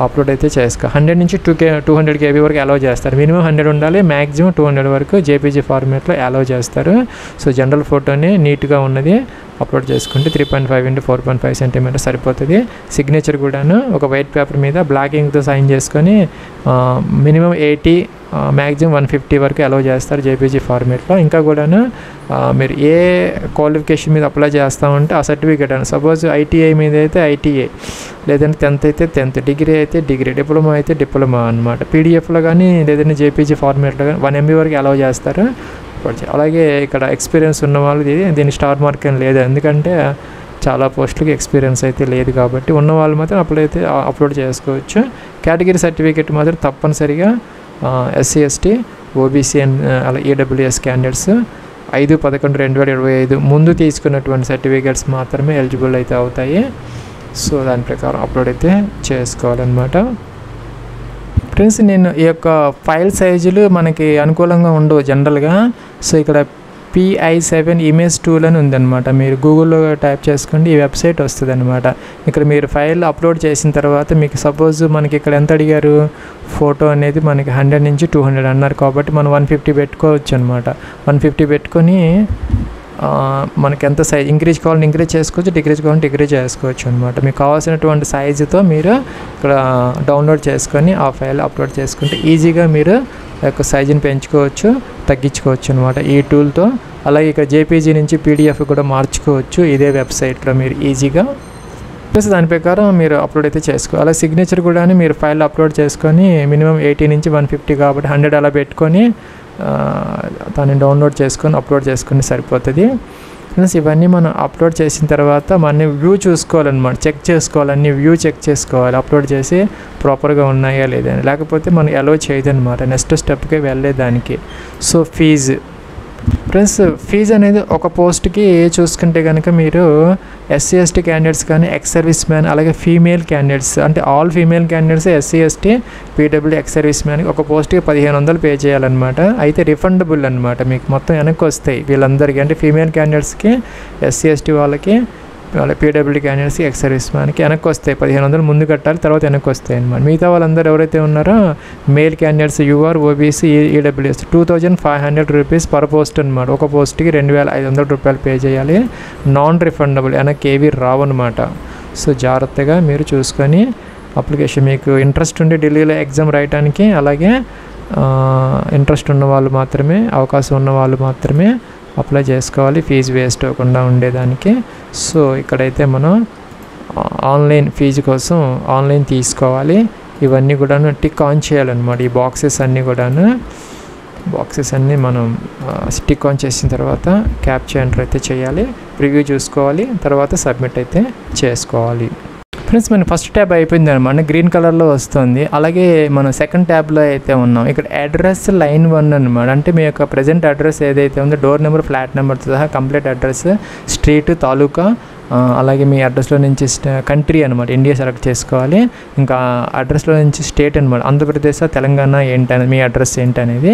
అప్లోడ్ అయితే చేసుకో. 100 నుంచి 200 KB వరకు అలౌ చేస్తారు. మినిమం 100 ఉండాలి, మ్యాక్సిమం 200 వరకు జేపీజీ ఫార్మేట్లో అలౌ చేస్తారు. సో జనరల్ ఫోటోని నీట్గా ఉన్నది అప్లోడ్ చేసుకుంటే 3.5 x 4.5 సెంటీమీటర్ సరిపోతుంది. సిగ్నేచర్ కూడాను ఒక వైట్ పేపర్ మీద బ్లాక్ ఇంక్తో సైన్ చేసుకొని మినిమం 80 మ్యాక్సిమం 150 వరకు అలౌ చేస్తారు జేపీజీ ఫార్మేట్లో. ఇంకా కూడాను మీరు ఏ క్వాలిఫికేషన్ మీద అప్లై చేస్తామంటే ఆ సర్టిఫికేట్ అని, సపోజ్ ఐటీఐ మీద అయితే ఐటీఐ, లేదంటే 10th అయితే 10th, డిగ్రీ అయితే డిగ్రీ, డిప్లొమా అయితే డిప్లొమా అనమాట. పీడిఎఫ్లో కానీ లేదంటే జేపీజీ ఫార్మేట్లో కానీ 1 MB వరకు అలౌ చేస్తారు. అలాగే ఇక్కడ ఎక్స్పీరియన్స్ ఉన్న వాళ్ళు దీని స్టార్ మార్క్ అని లేదు, ఎందుకంటే చాలా పోస్టులకి ఎక్స్పీరియన్స్ అయితే లేదు కాబట్టి ఉన్న వాళ్ళు మాత్రం అప్లోడ్ చేసుకోవచ్చు. కేటగిరీ సర్టిఫికేట్ మాత్రం తప్పనిసరిగా SC ST OBC అండ్ అలా EWS క్యాండిడేట్స్ 5/11/2025 ముందు తీసుకున్నటువంటి సర్టిఫికేట్స్ మాత్రమే ఎలిజిబుల్ అయితే అవుతాయి. సో దాని ప్రకారం అప్లోడ్ అయితే చేసుకోవాలన్నమాట. ఫ్రెండ్స్, నేను ఈ యొక్క ఫైల్ సైజులు మనకి అనుకూలంగా ఉండవు జనరల్గా. సో ఇక్కడ PI7 ఇమేజ్ టూల్ అని ఉందన్నమాట. మీరు గూగుల్లో టైప్ చేసుకోండి, ఈ వెబ్సైట్ వస్తుంది అనమాట. ఇక్కడ మీరు ఫైల్ అప్లోడ్ చేసిన తర్వాత మీకు సపోజ్ మనకి ఇక్కడ ఎంత అడిగారు, ఫోటో అనేది మనకి 100 నుంచి 200 అన్నారు కాబట్టి మనం 150 పెట్టుకోవచ్చు అనమాట. 150 పెట్టుకొని మనకి ఎంత సైజ్ ఇంక్రీజ్ కావాలని ఇంక్రీజ్ చేసుకోవచ్చు, డిక్రీజ్ కావాలని డిక్రీజ్ చేసుకోవచ్చు అనమాట. మీకు కావాల్సినటువంటి సైజుతో మీరు ఇక్కడ డౌన్లోడ్ చేసుకొని ఆ ఫైల్ అప్లోడ్ చేసుకుంటే ఈజీగా మీరు యొక్క సైజుని పెంచుకోవచ్చు, తగ్గించుకోవచ్చు అనమాట ఈ టూల్తో. అలాగే ఇక్కడ జేపీజీ నుంచి పీడిఎఫ్ కూడా మార్చుకోవచ్చు ఇదే వెబ్సైట్లో మీరు ఈజీగా. ప్లస్ దాని ప్రకారం మీరు అప్లోడ్ అయితే చేసుకోవాలి. అలా సిగ్నేచర్ కూడా మీరు ఫైల్ అప్లోడ్ చేసుకొని మినిమం 80 నుంచి 150 కాబట్టి 100 అలా పెట్టుకొని దాన్ని డౌన్లోడ్ చేసుకొని అప్లోడ్ చేసుకుని సరిపోతుంది. ప్లస్ ఇవన్నీ మనం అప్లోడ్ చేసిన తర్వాత మన వ్యూ చూసుకోవాలన్నమాట, చెక్ చేసుకోవాలి, అన్ని వ్యూ చెక్ చేసుకోవాలి అప్లోడ్ చేసి ప్రాపర్గా ఉన్నాయా లేదని, లేకపోతే మనం అలౌ చేయదన్నమాట నెక్స్ట్ స్టెప్కి వెళ్ళేదానికి. సో ఫీజు అనేది ఒక పోస్ట్కి చూసుకుంటే కనుక మీరు SC ST క్యాండిడేట్స్ కానీ ఎక్స్ సర్వీస్ మ్యాన్, అలాగే ఫీమేల్ క్యాండిడేట్స్ అంటే all female candidates SC ST PWD ex service మ్యాన్కి ఒక పోస్ట్కి 1500 పే చేయాలన్నమాట. అయితే రిఫండబుల్ అనమాట, మీకు మొత్తం వెనక్కి వస్తాయి వీళ్ళందరికీ. అంటే ఫీమేల్ క్యాండిడేట్స్కి SC ST వాళ్ళకి PWD క్యాండిడేట్స్కి ఎక్స్ సర్వీస్ మ్యాన్కి వెనక్కి వస్తాయి 1500 ముందు కట్టాలి, తర్వాత వెనక్కి వస్తాయి అనమాట. మిగతా వాళ్ళందరూ ఎవరైతే ఉన్నారో male candidates UR OBC EWS 2500 rupees per post అనమాట. ఒక పోస్ట్కి 2500 రూపాయలు పే చేయాలి. నాన్ రిఫండబుల్, వెనక్కి ఏవి రావు అనమాట. సో జాగ్రత్తగా మీరు చూసుకొని అప్లికేషన్, మీకు ఇంట్రెస్ట్ ఉండి ఢిల్లీలో ఎగ్జామ్ రాయడానికి, అలాగే ఇంట్రెస్ట్ ఉన్న వాళ్ళు మాత్రమే, అవకాశం ఉన్న వాళ్ళు మాత్రమే అప్లై చేసుకోవాలి, ఫీజు వేస్ట్ అవ్వకుండా ఉండేదానికి. సో ఇక్కడైతే మనం ఆన్లైన్ ఫీజు కోసం ఆన్లైన్ తీసుకోవాలి. ఇవన్నీ కూడాను టిక్ ఆన్ చేయాలన్నమాట. ఈ బాక్సెస్ అన్నీ మనం టిక్ ఆన్ చేసిన తర్వాత క్యాప్చా ఎంటర్ అయితే చేయాలి, ప్రివ్యూ చూసుకోవాలి, తర్వాత సబ్మిట్ అయితే చేసుకోవాలి. ఫ్రెండ్స్, మన ఫస్ట్ ట్యాబ్ అయిపోయింది అనమాట, గ్రీన్ కలర్లో వస్తుంది. అలాగే మనం సెకండ్ ట్యాబ్లో అయితే ఉన్నాం. ఇక్కడ అడ్రస్ లైన్ 1 అనమాట. అంటే మీ యొక్క ప్రజెంట్ అడ్రస్ ఏదైతే ఉందో డోర్ నెంబర్, ఫ్లాట్ నెంబర్తో సహా కంప్లీట్ అడ్రస్, స్ట్రీట్, తాలూకా, అలాగే మీ అడ్రస్లో నుంచి కంట్రీ అనమాట, ఇండియా సెలెక్ట్ చేసుకోవాలి. ఇంకా అడ్రస్లో నుంచి స్టేట్ అనమాట, ఆంధ్రప్రదేశ్, తెలంగాణ ఏంటనేది, మీ అడ్రస్ ఏంటనేది,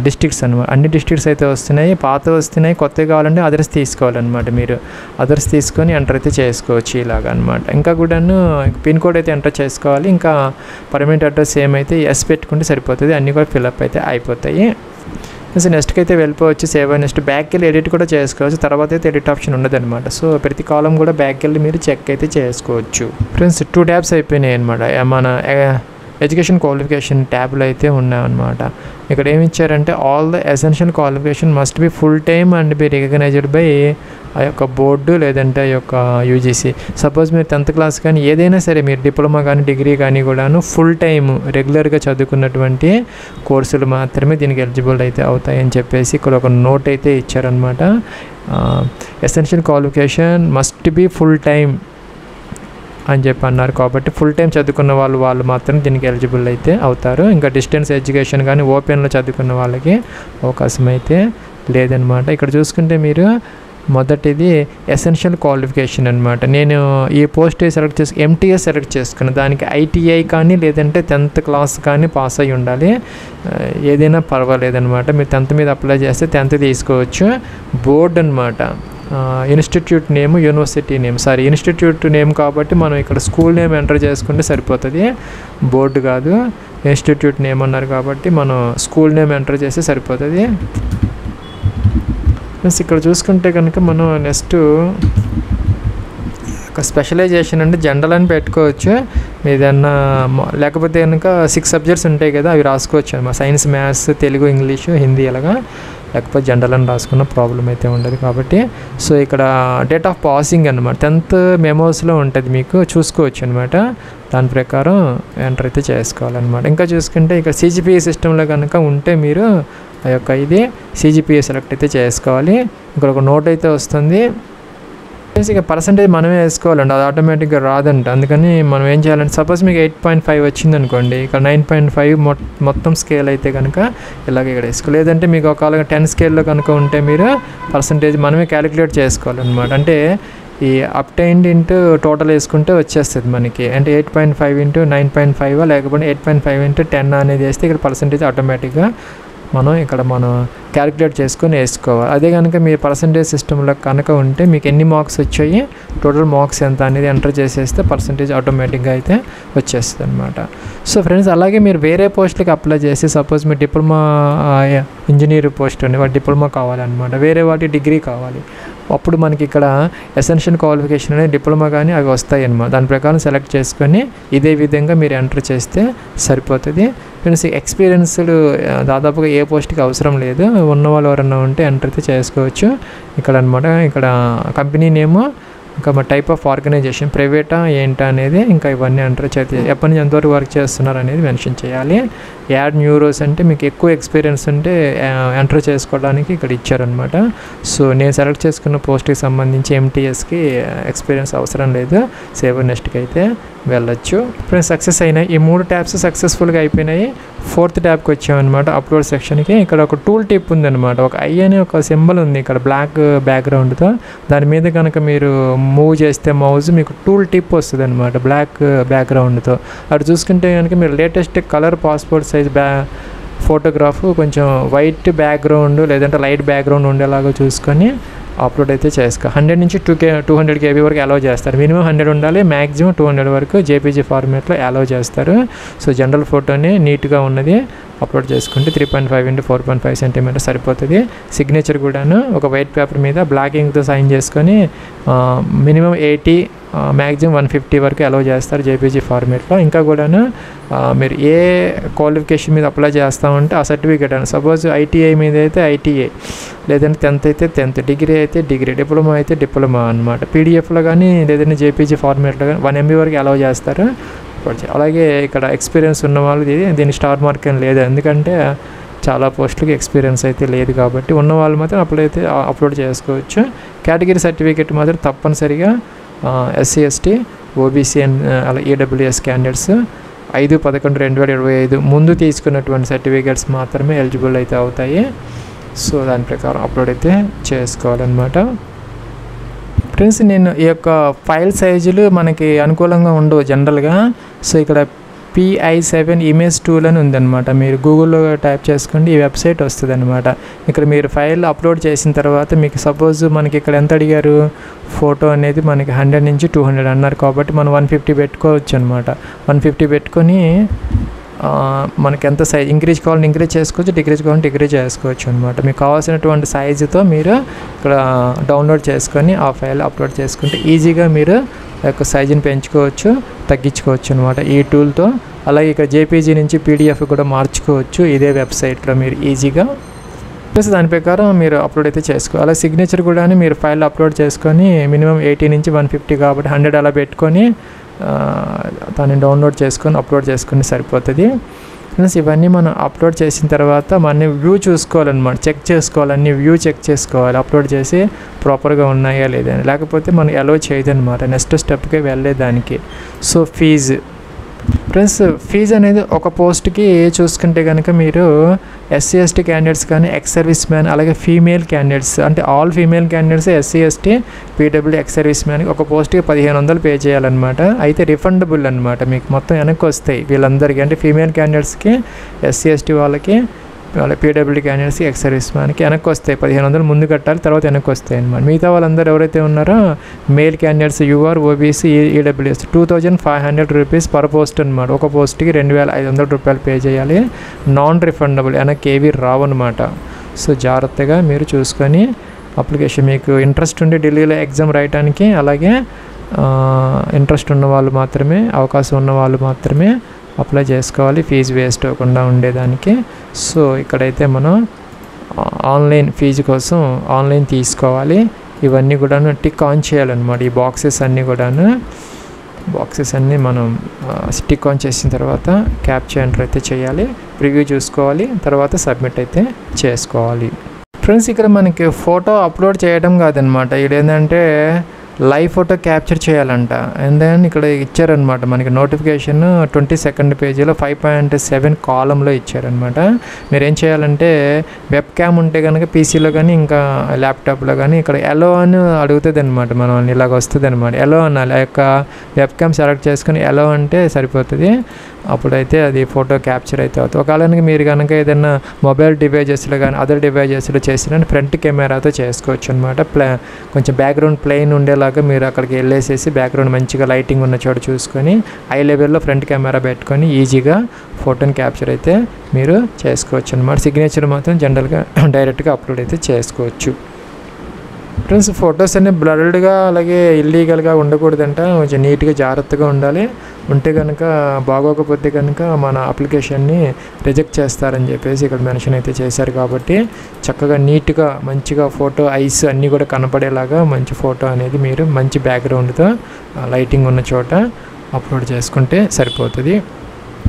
డిస్ట్రిక్ట్స్ అనమాట. అన్ని డిస్ట్రిక్ట్స్ అయితే వస్తున్నాయి, పాత వస్తున్నాయి, కొత్తవి కావాలంటే అడ్రస్ తీసుకోవాలన్నమాట. మీరు అడ్రస్ తీసుకొని ఎంటర్ అయితే చేసుకోవచ్చు ఇలాగ అనమాట. ఇంకా కూడాను పిన్ కోడ్ అయితే ఎంటర్ చేసుకోవాలి. ఇంకా పర్మనెంట్ అడ్రస్ ఏమైతే ఎస్ పెట్టుకుంటే సరిపోతుంది, అన్నీ కూడా ఫిల్అప్ అయితే అయిపోతాయి. సో నెక్స్ట్కి అయితే వెళ్ళిపోవచ్చు, సేవ్ నెక్స్ట్ బ్యాక్కి వెళ్ళి ఎడిట్ కూడా చేసుకోవచ్చు. తర్వాత అయితే ఎడిట్ ఆప్షన్ ఉండదు అనమాట. సో ప్రతి కాలం కూడా బ్యాక్కి వెళ్ళి మీరు చెక్ అయితే చేసుకోవచ్చు. ఫ్రెండ్స్, 2 ట్యాబ్స్ అయిపోయినాయి అనమాట. మన ఎడ్యుకేషన్ క్వాలిఫికేషన్ ట్యాబ్లో అయితే ఉన్నాయన్నమాట. ఇక్కడ ఏమి ఇచ్చారంటే all the essential qualification must be full time and be recognised by ఆ యొక్క బోర్డు లేదంటే ఆ యొక్క UGC. సపోజ్ మీరు 10th క్లాస్ కానీ ఏదైనా సరే మీరు డిప్లొమా కానీ డిగ్రీ కానీ కూడాను ఫుల్ టైమ్ రెగ్యులర్గా చదువుకున్నటువంటి కోర్సులు మాత్రమే దీనికి ఎలిజిబుల్ అయితే అవుతాయని చెప్పేసి ఇక్కడ ఒక నోట్ అయితే ఇచ్చారనమాట. Essential qualification must be full time అని చెప్పి అన్నారు కాబట్టి ఫుల్ టైం చదువుకున్న వాళ్ళు మాత్రం దీనికి ఎలిజిబుల్ అయితే అవుతారు. ఇంకా డిస్టెన్స్ ఎడ్యుకేషన్ కానీ ఓపెన్లో చదువుకున్న వాళ్ళకి అవకాశం అయితే లేదనమాట. ఇక్కడ చూసుకుంటే మీరు మొదటిది ఎసెన్షియల్ క్వాలిఫికేషన్ అనమాట. నేను ఈ పోస్ట్ MTS సెలెక్ట్ చేసుకున్నాను. దానికి ITI కానీ లేదంటే 10th క్లాస్ కానీ పాస్ అయ్యి ఉండాలి, ఏదైనా పర్వాలేదనమాట. మీరు 10th మీద అప్లై చేస్తే 10th తీసుకోవచ్చు. బోర్డ్ అనమాట, institute name, university name, institute name కాబట్టి మనం ఇక్కడ స్కూల్ నేమ్ ఎంటర్ చేసుకుంటే సరిపోతుంది, బోర్డు కాదు. ఇన్స్టిట్యూట్ నేమ్ అన్నారు కాబట్టి మనం స్కూల్ నేమ్ ఎంటర్ చేస్తే సరిపోతుంది. మీన్స్ ఇక్కడ చూసుకుంటే కనుక మనం నెక్స్ట్ ఒక స్పెషలైజేషన్ అంటే జనరల్ అని పెట్టుకోవచ్చు ఏదన్నా, లేకపోతే కనుక 6 సబ్జెక్ట్స్ ఉంటాయి కదా అవి రాసుకోవచ్చు అన్నమాట. Science, maths, Telugu, English, Hindi అలాగా. లేకపోతే జనరల్ అని రాసుకున్న ప్రాబ్లం అయితే ఉండదు కాబట్టి. సో ఇక్కడ డేట్ ఆఫ్ పాసింగ్ అనమాట 10th మెమోస్లో ఉంటుంది, మీకు చూసుకోవచ్చు అనమాట. దాని ప్రకారం ఎంటర్ అయితే చేసుకోవాలన్నమాట. ఇంకా చూసుకుంటే ఇక్కడ CGPA సిస్టంలో కనుక ఉంటే మీరు ఆ యొక్క ఇది CGPA సెలెక్ట్ అయితే చేసుకోవాలి. ఇక్కడ ఒక నోట్ అయితే వస్తుంది. ఇక పర్సంటేజ్ మనమే వేసుకోవాలండి, అది ఆటోమేటిక్గా రాదంట. అందుకని మనం ఏం చేయాలంటే సపోజ్ మీకు 8.5 వచ్చింది అనుకోండి, ఇక్కడ 9.5 మొత్తం స్కేల్ అయితే కనుక ఇలాగ ఇక్కడ వేసుకోవాలి. లేదంటే మీకు ఒకవేళ 10 స్కేల్లో కనుక ఉంటే మీరు పర్సంటేజ్ మనమే క్యాలిక్యులేట్ చేసుకోవాలన్నమాట. అంటే ఈ అప్టైన్డ్ ఇంటూ టోటల్ వేసుకుంటే వచ్చేస్తుంది మనకి. అంటే 8.5 ఇంటూ 9.5 లేకపోతే 8.5 ఇంటూ 10 అనేది వేస్తే ఇక్కడ పర్సంటేజ్ ఆటోమేటిక్గా మనం క్యాలిక్యులేట్ చేసుకొని వేసుకోవాలి. అదే కనుక మీ పర్సంటేజ్ సిస్టంలో కనుక ఉంటే మీకు ఎన్ని మార్క్స్ వచ్చాయి, టోటల్ మార్క్స్ ఎంత అనేది ఎంటర్ చేసేస్తే పర్సంటేజ్ ఆటోమేటిక్గా అయితే వచ్చేస్తుంది అనమాట. సో ఫ్రెండ్స్, అలాగే మీరు వేరే పోస్టులకి అప్లై చేసి సపోజ్ మీ డిప్లొమా ఇంజనీర్ పోస్ట్ అని వాటి డిప్లొమా కావాలన్నమాట, వేరే వాటి డిగ్రీ కావాలి, అప్పుడు మనకి ఇక్కడ ఎసెన్షియల్ క్వాలిఫికేషన్ అనేది డిప్లొమా కానీ అవి వస్తాయి అన్నమాట. దాని ప్రకారం సెలెక్ట్ చేసుకొని ఇదే విధంగా మీరు ఎంటర్ చేస్తే సరిపోతుంది. ఫ్రెండ్స్, ఎక్స్పీరియన్స్డ్ దాదాపుగా ఏ పోస్ట్కి అవసరం లేదు, ఉన్న వాళ్ళు ఎవరన్నా ఉంటే ఎంటర్ అయితే చేసుకోవచ్చు ఇక్కడ అనమాట. ఇక్కడ కంపెనీ నేము, ఇంకా మా టైప్ ఆఫ్ ఆర్గనైజేషన్, ప్రైవేటా ఏంటా అనేది, ఇంకా ఇవన్నీ ఎంటర్ చేసి ఎప్పటి నుంచి ఎంతవరకు వర్క్ చేస్తున్నారు అనేది మెన్షన్ చేయాలి. యాడ్ న్యూరోస్ అంటే మీకు ఎక్కువ ఎక్స్పీరియన్స్ ఉంటే ఎంటర్ చేసుకోవడానికి ఇక్కడ ఇచ్చారనమాట. సో నేను సెలెక్ట్ చేసుకున్న పోస్ట్కి సంబంధించి MTSకి ఎక్స్పీరియన్స్ అవసరం లేదు, సేవర్ నెక్స్ట్కి అయితే వెళ్ళొచ్చు. ఫ్రెండ్స్, సక్సెస్ అయినాయి ఈ 3 ట్యాబ్స్ సక్సెస్ఫుల్గా అయిపోయినాయి. 4th ట్యాబ్కి వచ్చామన్నమాట, అప్లోడ్ సెక్షన్కి. ఇక్కడ ఒక టూల్ టిప్ ఉందన్నమాట, ఒక ఐ అనే ఒక సింబల్ ఉంది ఇక్కడ బ్లాక్ బ్యాక్గ్రౌండ్తో. దాని మీద కనుక మీరు మూవ్ చేస్తే మౌజ్ మీకు టూల్ టిప్ వస్తుంది అనమాట బ్లాక్ బ్యాక్గ్రౌండ్తో. అటు చూసుకుంటే కనుక మీరు latest colour passport size photograph కొంచెం వైట్ బ్యాక్గ్రౌండ్ లేదంటే లైట్ బ్యాక్గ్రౌండ్ ఉండేలాగా చూసుకొని అప్లోడ్ అయితే చేసుకో. 100 నుంచి 200 KB వరకు అలౌ చేస్తారు. మినిమం 100 ఉండాలి, మ్యాక్సిమం 200 వరకు JPG ఫార్మేట్లో అలౌ చేస్తారు. సో జనరల్ ఫోటోని నీట్గా ఉన్నది అప్లోడ్ చేసుకుంటే 3.5 ఇంటూ 4.5 సెంటీమీటర్ సరిపోతుంది. సిగ్నేచర్ కూడాను ఒక వైట్ పేపర్ మీద బ్లాక్ ఇంక్తో సైన్ చేసుకొని మినిమం 80 మ్యాక్సిమం 150 వరకు అలౌ చేస్తారు JPG ఫార్మేట్లో. ఇంకా కూడాను మీరు ఏ క్వాలిఫికేషన్ మీద అప్లై చేస్తామంటే ఆ సర్టిఫికేట్ అని, సపోజ్ ITI మీద అయితే ITI, లేదంటే 10th అయితే 10th, డిగ్రీ అయితే డిగ్రీ, డిప్లొమా అయితే డిప్లొమా అనమాట. PDFలో కానీ లేదంటే JPG ఫార్మేట్లో కానీ 1 MB వరకు అలౌ చేస్తారు. అలాగే ఇక్కడ ఎక్స్పీరియన్స్ ఉన్న వాళ్ళు దీని స్టార్ మార్క్ అని లేదు, ఎందుకంటే చాలా పోస్టులకి ఎక్స్పీరియన్స్ అయితే లేదు కాబట్టి ఉన్న వాళ్ళు మాత్రం అప్లోడ్ చేసుకోవచ్చు. కేటగిరీ సర్టిఫికేట్ మాత్రం తప్పనిసరిగా SC ST OBC అండ్ అలా EWS క్యాండిడేట్స్ 5/11/2025 ముందు తీసుకున్నటువంటి సర్టిఫికేట్స్ మాత్రమే ఎలిజిబుల్ అయితే అవుతాయి. సో దాని ప్రకారం అప్లోడ్ అయితే చేసుకోవాలన్నమాట. ఫ్రెండ్స్, నేను ఈ యొక్క ఫైల్ సైజులు మనకి అనుకూలంగా ఉండవు జనరల్గా. సో ఇక్కడ PI7 ఇమేజ్ టూల్ అని ఉందన్నమాట, మీరు గూగుల్లో టైప్ చేసుకోండి, ఈ వెబ్సైట్ వస్తుంది అనమాట. ఇక్కడ మీరు ఫైల్ అప్లోడ్ చేసిన తర్వాత మీకు సపోజ్ మనకి ఇక్కడ ఎంత అడిగారు, ఫోటో అనేది మనకి 100 నుంచి 200 అన్నారు కాబట్టి మనం 150 పెట్టుకోవచ్చు అనమాట. 150 పెట్టుకొని మనకి ఎంత సైజ్ ఇంక్రీజ్ కావాలని ఇంక్రీజ్ చేసుకోవచ్చు, డిక్రీజ్ కావాలని డిక్రీజ్ చేసుకోవచ్చు అనమాట. మీకు కావాల్సినటువంటి సైజుతో మీరు ఇక్కడ డౌన్లోడ్ చేసుకొని ఆ ఫైల్ అప్లోడ్ చేసుకుంటే ఈజీగా మీరు ఆ యొక్క సైజుని పెంచుకోవచ్చు, తగ్గించుకోవచ్చు అనమాట ఈ టూల్తో. అలాగే ఇక్కడ JPG నుంచి PDF కూడా మార్చుకోవచ్చు ఇదే వెబ్సైట్లో మీరు ఈజీగా. ప్లస్ దాని ప్రకారం మీరు అప్లోడ్ అయితే చేసుకోవాలి. అలా సిగ్నేచర్ కూడా మీరు ఫైల్ అప్లోడ్ చేసుకొని మినిమం 80 నుంచి 150 కాబట్టి 100 అలా పెట్టుకొని దాన్ని డౌన్లోడ్ చేసుకొని అప్లోడ్ చేసుకుని సరిపోతుంది. ప్లస్ ఇవన్నీ మనం అప్లోడ్ చేసిన తర్వాత మన వ్యూ చూసుకోవాలన్నమాట, చెక్ చేసుకోవాలి, అన్ని వ్యూ చెక్ చేసుకోవాలి, అప్లోడ్ చేసి ప్రాపర్గా ఉన్నాయా లేదని, లేకపోతే మనం అలౌ చేయదన్నమాట నెక్స్ట్ స్టెప్కి వెళ్ళేదానికి. సో ఫ్రెండ్స్, ఫీజు అనేది ఒక పోస్ట్కి చూసుకుంటే కనుక మీరు SC ST క్యాండిడేట్స్ కానీ ఎక్స్ సర్వీస్ మ్యాన్, అలాగే ఫీమేల్ క్యాండిడేట్స్ అంటే all female candidates SC ST PWD ex service మ్యాన్కి ఒక పోస్ట్కి 1500 పే చేయాలన్నమాట. అయితే రిఫండబుల్ అనమాట, మీకు మొత్తం వెనక్కి వస్తాయి వీళ్ళందరికీ. అంటే ఫీమేల్ క్యాండిడేట్స్కి SC ST వాళ్ళకి PWD క్యాండిడేట్స్కి ఎక్స్ సర్వీస్ మ్యాన్కి వెనక్కి వస్తాయి 1500 ముందు కట్టాలి, తర్వాత వెనక్కి వస్తాయి అనమాట. మిగతా వాళ్ళందరూ ఎవరైతే ఉన్నారో male candidates UR OBC EWS 2500 rupees per post అనమాట. ఒక పోస్ట్కి 2500 రూపాయలు పే చేయాలి, నాన్ రిఫండబుల్, వెనక్కి ఏవి రావు అనమాట. సో జాగ్రత్తగా మీరు చూసుకొని అప్లికేషన్ మీకు ఇంట్రెస్ట్ ఉండి ఢిల్లీలో ఎగ్జామ్ రాయడానికి, అలాగే ఇంట్రెస్ట్ ఉన్న వాళ్ళు మాత్రమే, అవకాశం ఉన్న వాళ్ళు మాత్రమే అప్లై చేసుకోవాలి, ఫీజు వేస్ట్ అవ్వకుండా ఉండేదానికి. సో ఇక్కడైతే మనం ఆన్లైన్ ఫీజు కోసం ఆన్లైన్ తీసుకోవాలి. ఇవన్నీ కూడాను టిక్ ఆన్ చేయాలన్నమాట. ఈ బాక్సెస్ అన్నీ మనం టిక్ ఆన్ చేసిన తర్వాత క్యాప్చా ఎంటర్ అయితే చేయాలి, ప్రివ్యూ చూసుకోవాలి, తర్వాత సబ్మిట్ అయితే చేసుకోవాలి. ఫ్రెండ్స్ ఇక్కడ మనకి ఫోటో అప్లోడ్ చేయడం కాదనమాట, ఇక్కడ ఏంటంటే లైవ్ ఫోటో క్యాప్చర్ చేయాలంట. అండ్ దెన్ ఇక్కడ ఇచ్చారనమాట మనకి నోటిఫికేషన్ 22nd పేజీలో 5.7 కాలంలో ఇచ్చారనమాట. మీరేం చేయాలంటే వెబ్ క్యామ్ ఉంటే కనుక పీసీలో కానీ ఇంకా ల్యాప్టాప్లో కానీ ఇక్కడ ఎలో అని అడుగుతుంది అనమాట, మనం ఇలాగ వస్తుంది అనమాట. ఎలో అనాలి, ఆ యొక్క వెబ్ క్యామ్ సెలెక్ట్ చేసుకుని ఎలో అంటే సరిపోతుంది. అప్పుడైతే అది ఫోటో క్యాప్చర్ అయితే అవుతుంది. ఒకవేళ మీరు కనుక ఏదైనా మొబైల్ డివైజెస్లో కానీ అదర్ డివైజెస్లో చేసిన ఫ్రంట్ కెమెరాతో చేసుకోవచ్చు అనమాట. కొంచెం బ్యాక్గ్రౌండ్ ప్లెయిన్ ఉండేలాగా మీరు అక్కడికి వెళ్ళేసేసి బ్యాక్గ్రౌండ్ మంచిగా లైటింగ్ ఉన్న చోట చూసుకొని హై లెవెల్లో ఫ్రంట్ కెమెరా పెట్టుకొని ఈజీగా ఫోటోని క్యాప్చర్ అయితే మీరు చేసుకోవచ్చు అనమాట. సిగ్నేచర్ మాత్రం జనరల్గా డైరెక్ట్గా అప్లోడ్ అయితే చేసుకోవచ్చు. ఫ్రెండ్స్ ఫొటోస్ అన్నీ బ్లర్డ్గా అలాగే ఇల్లీగల్గా ఉండకూడదంట, కొంచెం నీట్గా జాగ్రత్తగా ఉండాలి. ఉంటే కనుక బాగోకపోతే కనుక మన అప్లికేషన్ని రిజెక్ట్ చేస్తారని చెప్పేసి ఇక్కడ మెన్షన్ అయితే చేశారు. కాబట్టి చక్కగా నీట్గా మంచిగా ఫోటో ఐస్ అన్నీ కూడా కనపడేలాగా మంచి ఫోటో అనేది మీరు మంచి బ్యాక్గ్రౌండ్తో లైటింగ్ ఉన్న చోట అప్లోడ్ చేసుకుంటే సరిపోతుంది.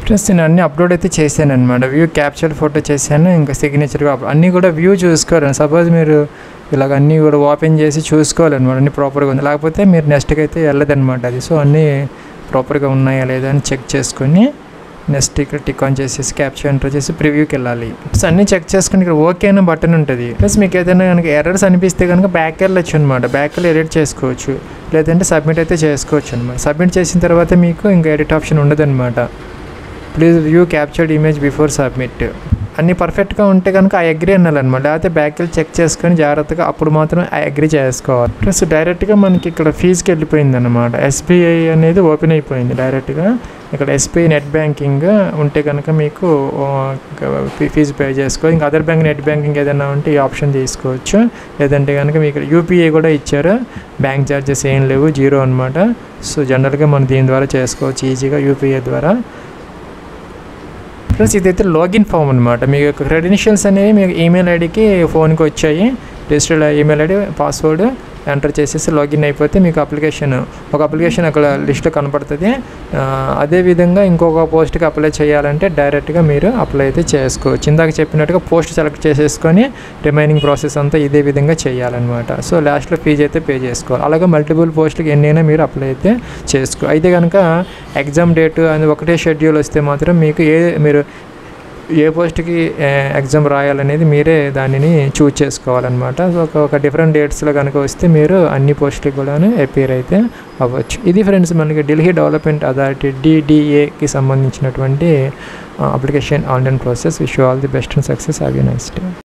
ఫ్రెండ్స్ నేను అన్నీ అప్లోడ్ అయితే చేశాను అనమాట. వ్యూ క్యాప్చర్ ఫోటో చేశాను, ఇంకా సిగ్నేచర్గా అన్నీ కూడా వ్యూ చూసుకోవాలి. సపోజ్ మీరు ఇలాగ అన్నీ కూడా ఓపెన్ చేసి చూసుకోవాలన్నమాట, అన్నీ ప్రాపర్గా ఉంది, లేకపోతే మీరు నెక్స్ట్కి అయితే వెళ్ళదనమాట అది. సో అన్నీ ప్రాపర్గా ఉన్నాయా లేదా అని చెక్ చేసుకొని నెక్స్ట్ ఇక్కడ టిక్ ఆన్ చేసేసి క్యాప్చర్ ఎంటర్ చేసి ప్రివ్యూకి వెళ్ళాలి. సో అన్నీ చెక్ చేసుకుని ఇక్కడ ఓకే అనే బటన్ ఉంటుంది. ప్లస్ మీకు ఏదైనా కనుక ఎర్రర్స్ అనిపిస్తే కనుక బ్యాక్ వెళ్ళొచ్చు అనమాట, బ్యాక్ వెళ్ళి ఎడిట్ చేసుకోవచ్చు, లేదంటే సబ్మిట్ అయితే చేసుకోవచ్చు అనమాట. సబ్మిట్ చేసిన తర్వాత మీకు ఇంకా ఎడిట్ ఆప్షన్ ఉండదు అనమాట. Please view captured image before submit. అన్నీ పర్ఫెక్ట్గా ఉంటే కనుక ఐ అగ్రీ అనాలన్నమాట, లేకపోతే బ్యాక్ వెళ్ళి చెక్ చేసుకొని జాగ్రత్తగా అప్పుడు మాత్రం ఐ అగ్రీ చేసుకోవాలి. ప్లస్ డైరెక్ట్గా మనకి ఇక్కడ ఫీజుకి వెళ్ళిపోయింది అనమాట. ఎస్బీఐ అనేది ఓపెన్ అయిపోయింది డైరెక్ట్గా. ఇక్కడ ఎస్బీఐ నెట్ బ్యాంకింగ్ ఉంటే కనుక మీకు ఫీజు పే చేసుకోవాలి. ఇంకా అదర్ బ్యాంక్ నెట్ బ్యాంకింగ్ ఏదైనా ఉంటే ఈ ఆప్షన్ తీసుకోవచ్చు. లేదంటే కనుక మీకు యూపీఐ కూడా ఇచ్చారు, బ్యాంక్ ఛార్జెస్ ఏం లేవు, 0 అనమాట. సో జనరల్గా మనం దీని ద్వారా చేసుకోవచ్చు ఈజీగా యూపీఐ ద్వారా. ప్లస్ ఇదైతే లాగిన్ ఫామ్ అనమాట. మీకు క్రెడెన్షియల్స్ అనేవి మీకు ఈమెయిల్ ఐడికి ఫోన్కి వచ్చాయి, registered email ID password enter చేసేసి లాగిన్ అయిపోతే మీకు ఒక అప్లికేషన్ అక్కడ లిస్ట్లో కనపడుతుంది. అదేవిధంగా ఇంకొక పోస్ట్కి అప్లై చేయాలంటే డైరెక్ట్గా మీరు అప్లై అయితే చేసుకోవచ్చు. ఇందాక చెప్పినట్టుగా పోస్ట్ సెలెక్ట్ చేసేసుకొని రిమైనింగ్ ప్రాసెస్ అంతా ఇదే విధంగా చేయాలన్నమాట. సో లాస్ట్లో ఫీజు అయితే పే చేసుకోవాలి. అలాగే మల్టిపుల్ పోస్టులకి ఎన్నైనా మీరు అప్లై అయితే అయితే కనుక ఎగ్జామ్ డేట్ అని ఒకటే షెడ్యూల్ వస్తే మాత్రం మీకు మీరు ఏ పోస్ట్కి ఎగ్జామ్ రాయాలనేది మీరే దానిని చూజ్ చేసుకోవాలన్నమాట. ఒక డిఫరెంట్ డేట్స్లో కనుక వస్తే మీరు అన్ని పోస్టులకు కూడా అపీర్ అయితే అవ్వచ్చు. ఇది ఫ్రెండ్స్ మనకి ఢిల్లీ డెవలప్మెంట్ అథారిటీ DDAకి సంబంధించినటువంటి application online process. Wish you all the best and success. Have a nice day.